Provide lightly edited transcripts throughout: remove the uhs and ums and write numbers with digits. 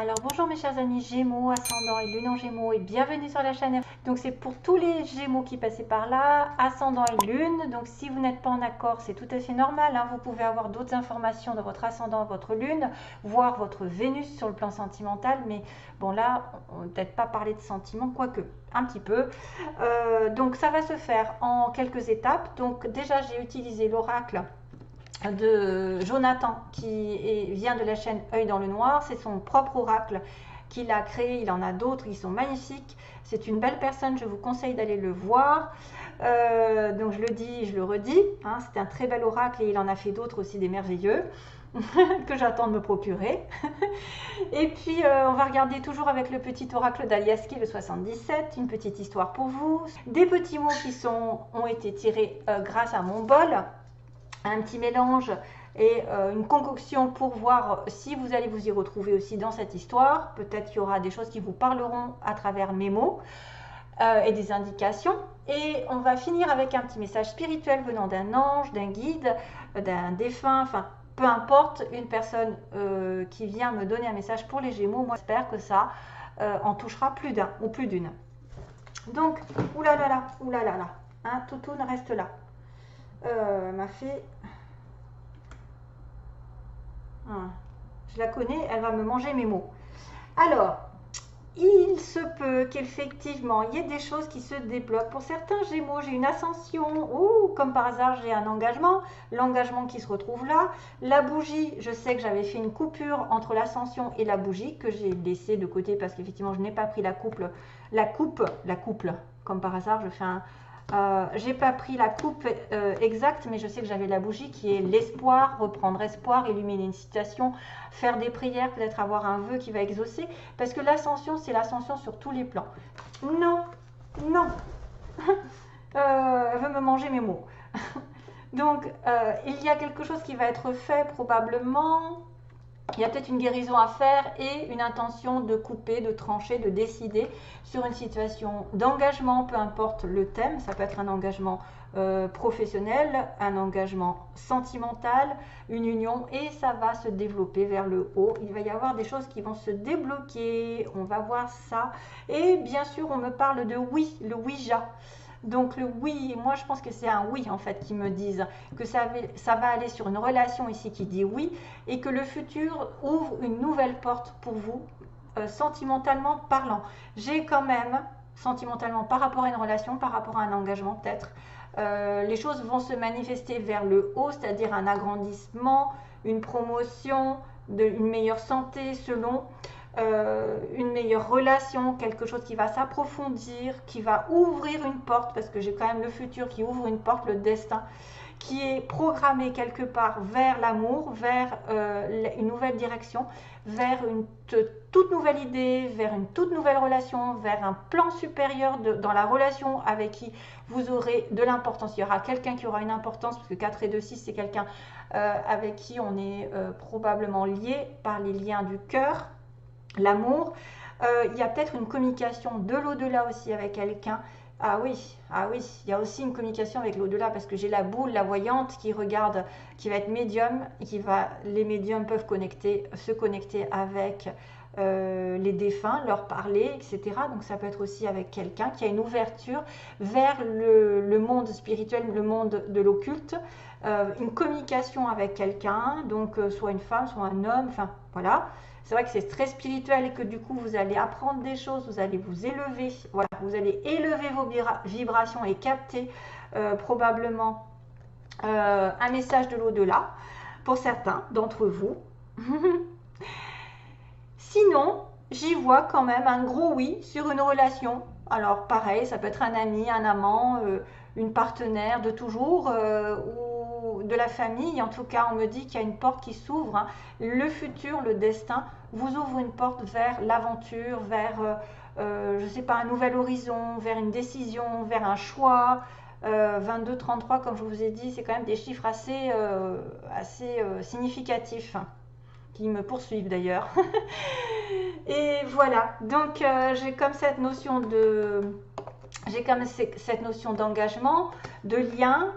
Alors bonjour mes chers amis Gémeaux, ascendant et lune en Gémeaux et bienvenue sur la chaîne. Donc c'est pour tous les Gémeaux qui passaient par là, ascendant et lune. Donc si vous n'êtes pas en accord, c'est tout à fait normal, hein. Vous pouvez avoir d'autres informations dans votre ascendant, votre lune, voir votre Vénus sur le plan sentimental. Mais bon là, on ne peut-être pas parler de sentiments, quoique un petit peu. Donc ça va se faire en quelques étapes. Donc déjà j'ai utilisé l'oracle de Jonathan vient de la chaîne Œil dans le Noir. C'est son propre oracle qu'il a créé. Il en a d'autres, ils sont magnifiques. C'est une belle personne, je vous conseille d'aller le voir. Donc je le dis, je le redis, hein, c'est un très bel oracle et il en a fait d'autres aussi des merveilleux que j'attends de me procurer. Et puis on va regarder toujours avec le petit oracle d'Aliaski, le 77, une petite histoire pour vous. Des petits mots qui ont été tirés grâce à mon bol. Un petit mélange et une concoction pour voir si vous allez vous y retrouver aussi dans cette histoire. Peut-être qu'il y aura des choses qui vous parleront à travers mes mots et des indications. Et on va finir avec un petit message spirituel venant d'un ange, d'un guide, d'un défunt, enfin peu importe, une personne qui vient me donner un message pour les Gémeaux. Moi j'espère que ça en touchera plus d'un ou plus d'une. Donc, oulala, hein, Toutoune reste là. M'a fait... je la connais, elle va me manger mes mots. Alors, il se peut qu'effectivement, il y ait des choses qui se débloquent. Pour certains Gémeaux, j'ai une ascension, ou comme par hasard, j'ai un engagement. L'engagement qui se retrouve là. La bougie, je sais que j'avais fait une coupure entre l'ascension et la bougie, que j'ai laissée de côté parce qu'effectivement, je n'ai pas pris la coupe, comme par hasard, je fais un... j'ai pas pris la coupe exacte, mais je sais que j'avais la bougie qui est l'espoir, reprendre espoir, illuminer une situation, faire des prières, peut-être avoir un vœu qui va exaucer, parce que l'ascension, c'est l'ascension sur tous les plans. Non, non, elle veut me manger mes mots. Donc, il y a quelque chose qui va être fait probablement. Il y a peut-être une guérison à faire et une intention de couper, de trancher, de décider sur une situation d'engagement, peu importe le thème. Ça peut être un engagement professionnel, un engagement sentimental, une union, et ça va se développer vers le haut. Il va y avoir des choses qui vont se débloquer, on va voir ça. Et bien sûr, on me parle de oui, le Ouija. Donc le oui, moi je pense que c'est un oui en fait qui me disent que ça va aller sur une relation ici qui dit oui et que le futur ouvre une nouvelle porte pour vous, sentimentalement parlant. J'ai quand même, sentimentalement par rapport à une relation, par rapport à un engagement peut-être, les choses vont se manifester vers le haut, c'est-à-dire un agrandissement, une promotion, une meilleure santé selon... une meilleure relation, quelque chose qui va s'approfondir, qui va ouvrir une porte, parce que j'ai quand même le futur qui ouvre une porte, le destin, qui est programmé quelque part vers l'amour, vers une nouvelle direction, vers une toute nouvelle idée, vers une toute nouvelle relation, vers un plan supérieur dans la relation avec qui vous aurez de l'importance. Il y aura quelqu'un qui aura une importance, parce que 4 et 2, 6, c'est quelqu'un avec qui on est probablement lié par les liens du cœur, l'amour. Il y a peut-être une communication de l'au-delà aussi avec quelqu'un. Ah oui, il y a aussi une communication avec l'au-delà parce que j'ai la boule, la voyante qui regarde, qui va être médium, les médiums peuvent se connecter avec les défunts, leur parler, etc. Donc ça peut être aussi avec quelqu'un qui a une ouverture vers le monde spirituel, le monde de l'occulte, une communication avec quelqu'un, donc soit une femme, soit un homme, enfin voilà. C'est vrai que c'est très spirituel et que du coup vous allez apprendre des choses, vous allez vous élever, voilà, vous allez élever vos vibrations et capter probablement un message de l'au-delà pour certains d'entre vous. Sinon, j'y vois quand même un gros oui sur une relation. Alors pareil, ça peut être un ami, un amant, une partenaire de toujours ou de la famille. En tout cas, on me dit qu'il y a une porte qui s'ouvre, hein. Le futur, le destin vous ouvre une porte vers l'aventure, vers, je ne sais pas, un nouvel horizon, vers une décision, vers un choix. 22, 33, comme je vous ai dit, c'est quand même des chiffres assez significatifs, hein, qui me poursuivent d'ailleurs. Et voilà, donc j'ai comme cette notion d'engagement, de lien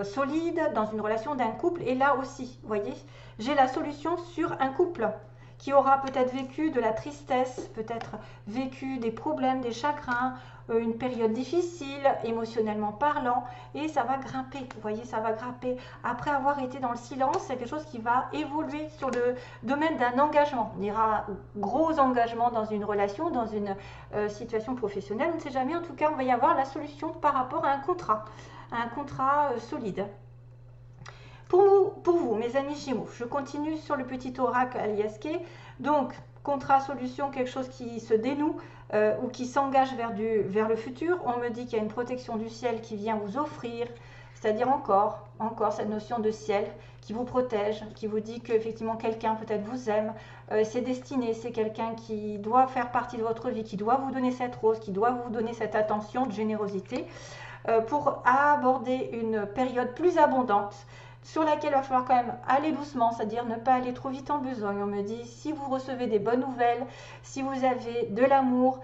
solide dans une relation d'un couple. Et là aussi, vous voyez, j'ai la solution sur un couple qui aura peut-être vécu de la tristesse, peut-être vécu des problèmes, des chagrins, une période difficile émotionnellement parlant, et ça va grimper, vous voyez, ça va grimper. Après avoir été dans le silence, c'est quelque chose qui va évoluer sur le domaine d'un engagement. On dira gros engagement dans une relation, dans une situation professionnelle, on ne sait jamais. En tout cas, on va y avoir la solution par rapport à un contrat solide. Pour vous, mes amis Gémeaux, je continue sur le petit oracle Aliaské. Donc, contrat, solution, quelque chose qui se dénoue ou qui s'engage vers le futur. On me dit qu'il y a une protection du ciel qui vient vous offrir, c'est-à-dire encore cette notion de ciel qui vous protège, qui vous dit qu'effectivement quelqu'un peut-être vous aime, c'est destiné, c'est quelqu'un qui doit faire partie de votre vie, qui doit vous donner cette rose, qui doit vous donner cette attention de générosité pour aborder une période plus abondante, sur laquelle il va falloir quand même aller doucement, c'est-à-dire ne pas aller trop vite en besogne. On me dit, si vous recevez des bonnes nouvelles, si vous avez de l'amour,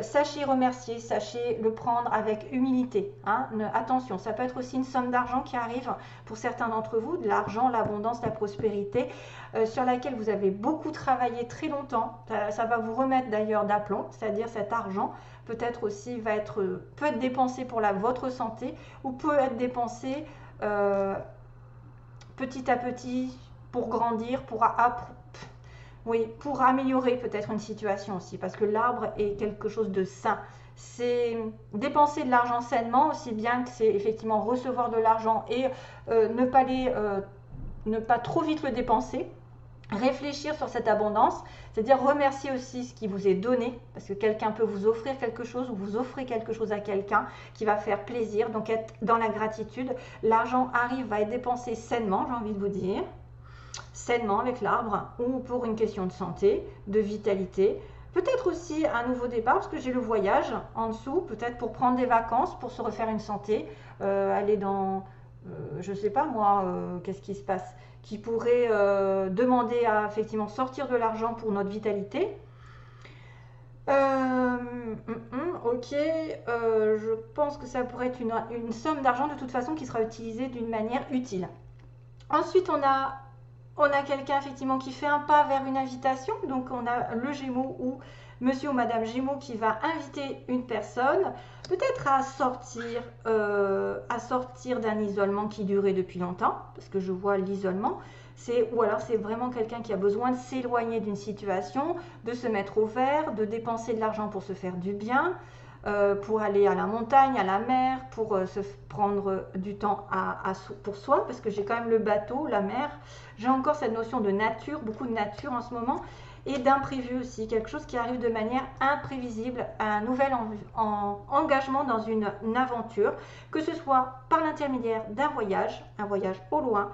sachez remercier, sachez le prendre avec humilité. Hein. Attention, ça peut être aussi une somme d'argent qui arrive pour certains d'entre vous, de l'argent, l'abondance, la prospérité, sur laquelle vous avez beaucoup travaillé très longtemps. Ça va vous remettre d'ailleurs d'aplomb, c'est-à-dire cet argent peut-être aussi peut être dépensé pour votre santé ou peut être dépensé petit à petit pour grandir, pour améliorer peut-être une situation aussi, parce que l'arbre est quelque chose de sain. C'est dépenser de l'argent sainement, aussi bien que c'est effectivement recevoir de l'argent et ne pas trop vite le dépenser. Réfléchir sur cette abondance, c'est-à-dire remercier aussi ce qui vous est donné, parce que quelqu'un peut vous offrir quelque chose ou vous offrez quelque chose à quelqu'un qui va faire plaisir, donc être dans la gratitude. L'argent va être dépensé sainement, j'ai envie de vous dire, sainement avec l'arbre, ou pour une question de santé, de vitalité, peut-être aussi un nouveau départ, parce que j'ai le voyage en dessous, peut-être pour prendre des vacances, pour se refaire une santé, aller dans, je ne sais pas moi, qu'est-ce qui se passe, qui pourrait demander à effectivement sortir de l'argent pour notre vitalité. Ok, je pense que ça pourrait être une somme d'argent de toute façon qui sera utilisée d'une manière utile. Ensuite, on a quelqu'un effectivement qui fait un pas vers une invitation. Donc, on a le Gémeaux ou Monsieur ou Madame Gémeaux qui va inviter une personne, peut-être à sortir d'un isolement qui durait depuis longtemps, parce que je vois l'isolement. Ou alors c'est vraiment quelqu'un qui a besoin de s'éloigner d'une situation, de se mettre au vert, de dépenser de l'argent pour se faire du bien, pour aller à la montagne, à la mer, pour se prendre du temps pour soi, parce que j'ai quand même le bateau, la mer. J'ai encore cette notion de nature, beaucoup de nature en ce moment, et d'imprévu aussi, quelque chose qui arrive de manière imprévisible, un nouvel engagement dans une aventure, que ce soit par l'intermédiaire d'un voyage, un voyage au loin,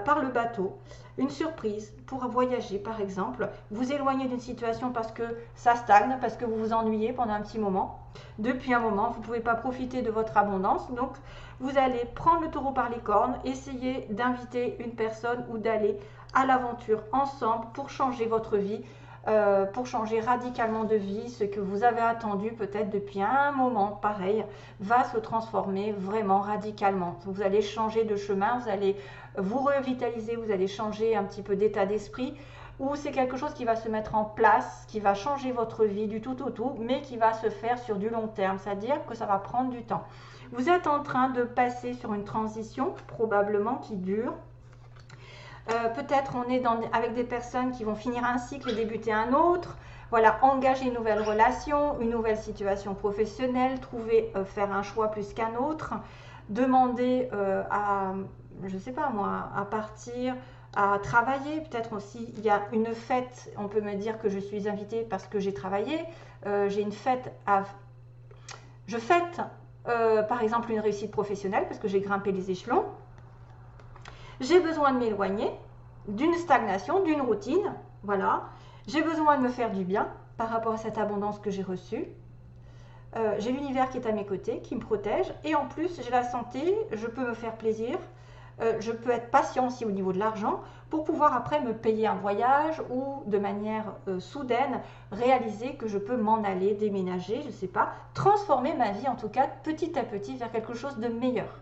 par le bateau, une surprise pour voyager par exemple, vous éloigner d'une situation parce que ça stagne, parce que vous vous ennuyez pendant un petit moment, depuis un moment, vous ne pouvez pas profiter de votre abondance, donc vous allez prendre le taureau par les cornes, essayer d'inviter une personne ou d'aller à l'aventure ensemble pour changer votre vie, pour changer radicalement de vie. Ce que vous avez attendu peut-être depuis un moment, pareil, va se transformer vraiment radicalement. Vous allez changer de chemin, vous allez vous revitaliser, vous allez changer un petit peu d'état d'esprit, ou c'est quelque chose qui va se mettre en place, qui va changer votre vie du tout au tout, mais qui va se faire sur du long terme, c'est-à-dire que ça va prendre du temps. Vous êtes en train de passer sur une transition, probablement qui dure. Peut-être on est avec des personnes qui vont finir un cycle et débuter un autre. Voilà, engager une nouvelle relation, une nouvelle situation professionnelle, faire un choix plus qu'un autre, demander je ne sais pas moi, à partir, à travailler. Peut-être aussi, il y a une fête, on peut me dire que je suis invitée parce que j'ai travaillé. J'ai une fête je fête, par exemple, une réussite professionnelle parce que j'ai grimpé les échelons. J'ai besoin de m'éloigner d'une stagnation, d'une routine, voilà. J'ai besoin de me faire du bien par rapport à cette abondance que j'ai reçue. J'ai l'univers qui est à mes côtés, qui me protège. Et en plus, j'ai la santé, je peux me faire plaisir. Je peux être patient aussi au niveau de l'argent pour pouvoir après me payer un voyage ou de manière soudaine réaliser que je peux m'en aller, déménager, je ne sais pas, transformer ma vie en tout cas petit à petit vers quelque chose de meilleur.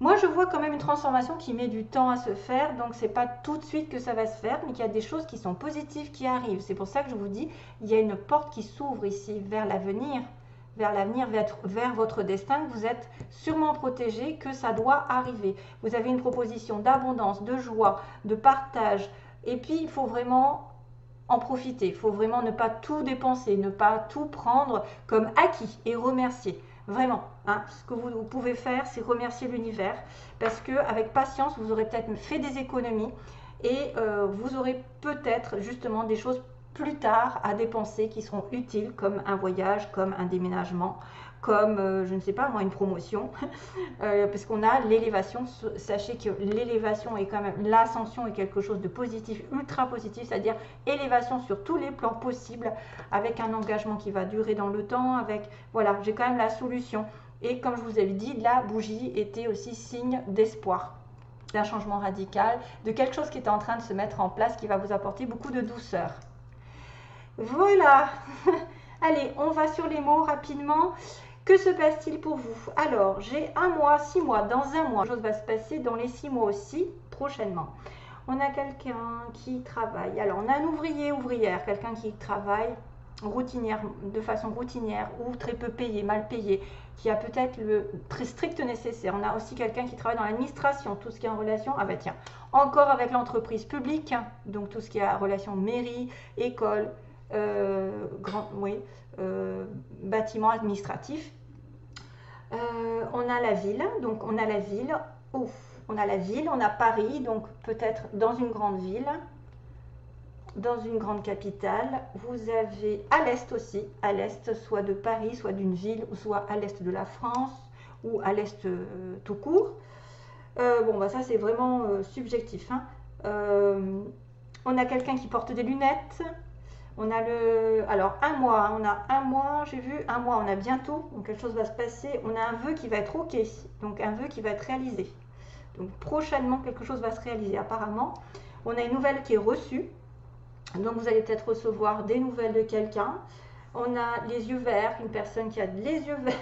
Moi, je vois quand même une transformation qui met du temps à se faire, donc c'est pas tout de suite que ça va se faire, mais qu'il y a des choses qui sont positives qui arrivent. C'est pour ça que je vous dis, il y a une porte qui s'ouvre ici vers l'avenir, vers votre destin, que vous êtes sûrement protégé, que ça doit arriver. Vous avez une proposition d'abondance, de joie, de partage, et puis il faut vraiment en profiter. Il faut vraiment ne pas tout dépenser, ne pas tout prendre comme acquis et remercier. Vraiment, hein, ce que vous pouvez faire, c'est remercier l'univers parce qu'avec patience, vous aurez peut-être fait des économies et vous aurez peut-être justement des choses plus tard à dépenser qui seront utiles comme un voyage, comme un déménagement, comme, je ne sais pas moi, une promotion, parce qu'on a l'élévation. Sachez que l'élévation est quand même, l'ascension est quelque chose de positif, ultra positif, c'est-à-dire élévation sur tous les plans possibles, avec un engagement qui va durer dans le temps, avec, voilà, j'ai quand même la solution. Et comme je vous avais dit, la bougie était aussi signe d'espoir, d'un changement radical, de quelque chose qui est en train de se mettre en place, qui va vous apporter beaucoup de douceur. Voilà. Allez, on va sur les mots rapidement. Que se passe-t-il pour vous? Alors, j'ai 1 mois, 6 mois, dans 1 mois. Quelque chose va se passer dans les 6 mois aussi, prochainement. On a quelqu'un qui travaille. Alors, on a un ouvrier, ouvrière, quelqu'un qui travaille routinière, de façon routinière ou très peu payé, mal payé, qui a peut-être le très strict nécessaire. On a aussi quelqu'un qui travaille dans l'administration, tout ce qui est en relation, ah bah tiens, encore avec l'entreprise publique, donc tout ce qui est en relation mairie, école, bâtiment administratif. On a la ville, donc on a la ville, on a la ville, on a Paris, donc peut-être dans une grande ville, dans une grande capitale. Vous avez à l'est aussi, à l'est, soit de Paris, soit d'une ville, ou soit à l'est de la France, ou à l'est tout court. Bon, bah ça c'est vraiment subjectif, hein. On a quelqu'un qui porte des lunettes. On a alors 1 mois, on a 1 mois, j'ai vu 1 mois, on a bientôt, donc quelque chose va se passer. On a un vœu qui va être ok, donc un vœu qui va être réalisé. Donc prochainement, quelque chose va se réaliser apparemment. On a une nouvelle qui est reçue, donc vous allez peut-être recevoir des nouvelles de quelqu'un. On a les yeux verts, une personne qui a les yeux verts.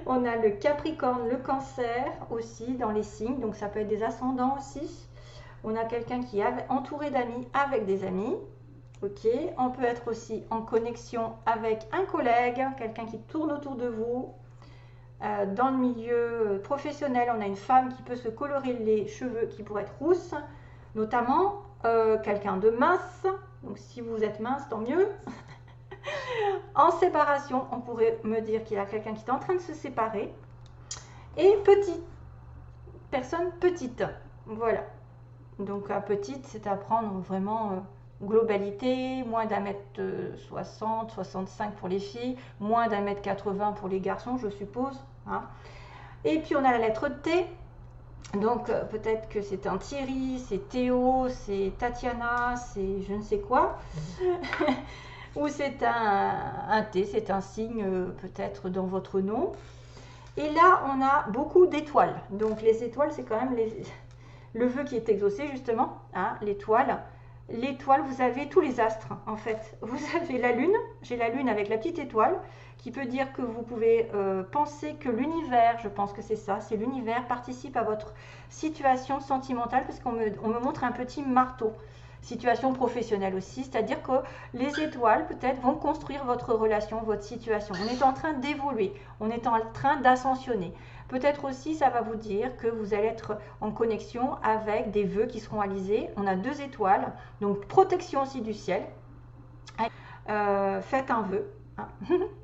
On a le Capricorne, le Cancer aussi dans les signes, donc ça peut être des ascendants aussi. On a quelqu'un qui est entouré d'amis, avec des amis. Ok, on peut être aussi en connexion avec un collègue, quelqu'un qui tourne autour de vous. Dans le milieu professionnel, on a une femme qui peut se colorer les cheveux, qui pourrait être rousse, notamment quelqu'un de mince. Donc si vous êtes mince, tant mieux. En séparation, on pourrait me dire qu'il y a quelqu'un qui est en train de se séparer. Et petite, personne petite, voilà. Donc petite, c'est à prendre vraiment globalité, moins d'1m60, 65 pour les filles, moins d'1m80 pour les garçons, je suppose, hein. Et puis on a la lettre T, donc peut-être que c'est un Thierry, c'est Théo, c'est Tatiana, c'est je ne sais quoi, ou c'est un T, c'est un signe peut-être dans votre nom. Et là, on a beaucoup d'étoiles. Donc les étoiles, c'est quand même le vœu qui est exaucé justement, hein, l'étoile. L'étoile, vous avez tous les astres en fait. Vous avez la lune, j'ai la lune avec la petite étoile, qui peut dire que vous pouvez penser que l'univers, je pense que c'est ça, c'est l'univers participe à votre situation sentimentale, parce qu'on me montre un petit marteau. Situation professionnelle aussi, c'est-à-dire que les étoiles peut-être vont construire votre relation, votre situation. On est en train d'évoluer, on est en train d'ascensionner. Peut-être aussi ça va vous dire que vous allez être en connexion avec des vœux qui seront réalisés. On a 2 étoiles, donc protection aussi du ciel. Faites un vœu, hein.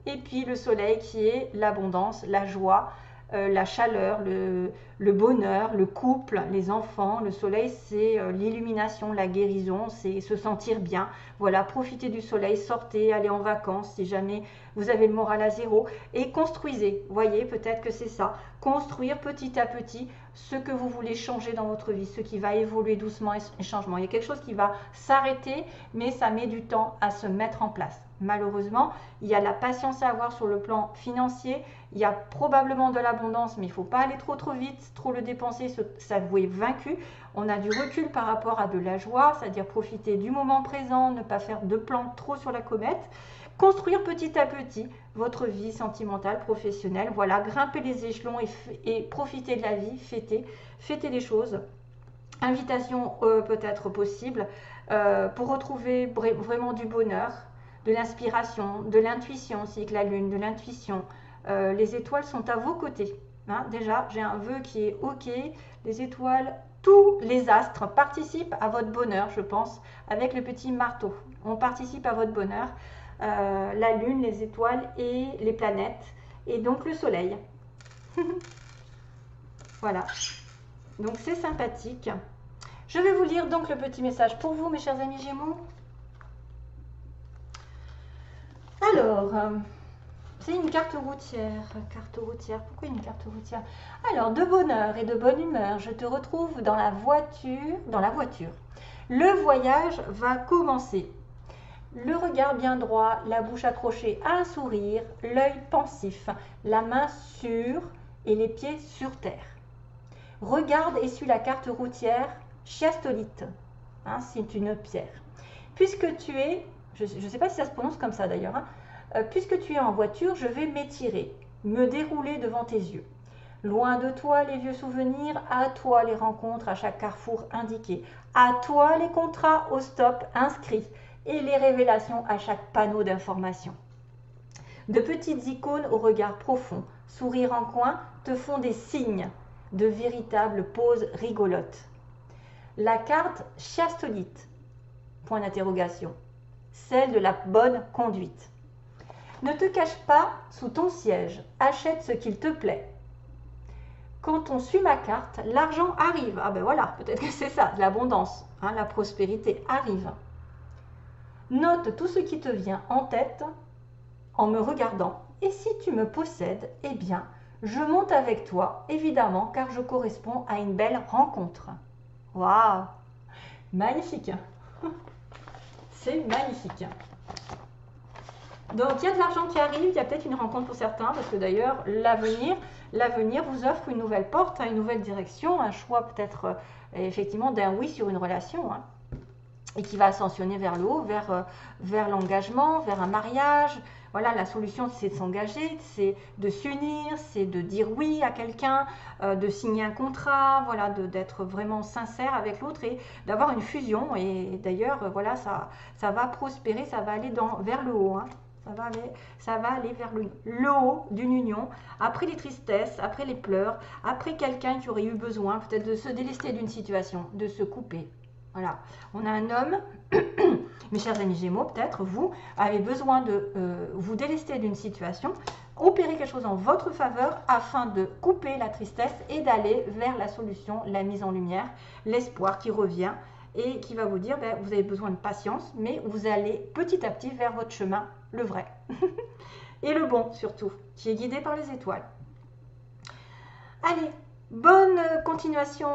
Et puis le soleil qui est l'abondance, la joie, la chaleur, le bonheur, le couple, les enfants. Le soleil, c'est l'illumination, la guérison, c'est se sentir bien. Voilà, profitez du soleil, sortez, allez en vacances si jamais vous avez le moral à zéro et construisez. Voyez, peut-être que c'est ça. Construire petit à petit ce que vous voulez changer dans votre vie, ce qui va évoluer doucement et changement. Il y a quelque chose qui va s'arrêter, mais ça met du temps à se mettre en place. Malheureusement, il y a de la patience à avoir sur le plan financier. Il y a probablement de l'abondance, mais il ne faut pas aller trop vite, trop le dépenser, s'avouer vaincu. On a du recul par rapport à de la joie, c'est-à-dire profiter du moment présent, ne pas faire de plans trop sur la comète. Construire petit à petit votre vie sentimentale, professionnelle. Voilà, grimper les échelons et profiter de la vie, fêter les choses. Invitation peut-être possible pour retrouver vraiment du bonheur, de l'inspiration, de l'intuition aussi avec la lune, de l'intuition. Les étoiles sont à vos côtés. Hein. Déjà, j'ai un vœu qui est OK. Les étoiles, tous les astres participent à votre bonheur, je pense, avec le petit marteau. On participe à votre bonheur. La lune, les étoiles et les planètes. Et donc le soleil. Voilà. Donc c'est sympathique. Je vais vous lire donc le petit message pour vous, mes chers amis Gémeaux. Alors, c'est une carte routière. Carte routière, pourquoi une carte routière? Alors, de bonheur et de bonne humeur, je te retrouve dans la voiture. Le voyage va commencer. Le regard bien droit, la bouche accrochée à un sourire, l'œil pensif, la main sûre et les pieds sur terre. Regarde et suis la carte routière chiastolite. Hein, c'est une pierre. Puisque tu es, je ne sais pas si ça se prononce comme ça d'ailleurs, hein, puisque tu es en voiture, je vais m'étirer, me dérouler devant tes yeux. Loin de toi les vieux souvenirs, à toi les rencontres à chaque carrefour indiqué, à toi les contrats au stop inscrits et les révélations à chaque panneau d'information. De petites icônes au regard profond, sourire en coin, te font des signes de véritables poses rigolotes. La carte chiastolite, point d'interrogation, celle de la bonne conduite. Ne te cache pas sous ton siège, achète ce qu'il te plaît. Quand on suit ma carte, l'argent arrive. Ah ben voilà, peut-être que c'est ça, l'abondance, hein, la prospérité arrive. Note tout ce qui te vient en tête en me regardant. Et si tu me possèdes, eh bien, je monte avec toi, évidemment, car je corresponds à une belle rencontre. Waouh! Magnifique! C'est magnifique! Donc, il y a de l'argent qui arrive, il y a peut-être une rencontre pour certains, parce que d'ailleurs, l'avenir vous offre une nouvelle porte, une nouvelle direction, un choix peut-être effectivement d'un oui sur une relation, hein, et qui va ascensionner vers le haut, vers l'engagement, vers un mariage. Voilà, la solution, c'est de s'engager, c'est de s'unir, c'est de dire oui à quelqu'un, de signer un contrat, voilà, d'être vraiment sincère avec l'autre et d'avoir une fusion. Et d'ailleurs, voilà, ça va prospérer, ça va aller vers le haut. Hein. Ça va aller vers le haut d'une union, après les tristesses, après les pleurs, après quelqu'un qui aurait eu besoin peut-être de se délester d'une situation, de se couper. Voilà, on a un homme, mes chers amis Gémeaux, peut-être vous avez besoin de vous délester d'une situation, opérer quelque chose en votre faveur afin de couper la tristesse et d'aller vers la solution, la mise en lumière, l'espoir qui revient et qui va vous dire, ben, vous avez besoin de patience, mais vous allez petit à petit vers votre chemin, le vrai. Et le bon surtout, qui est guidé par les étoiles. Allez, bonne continuation.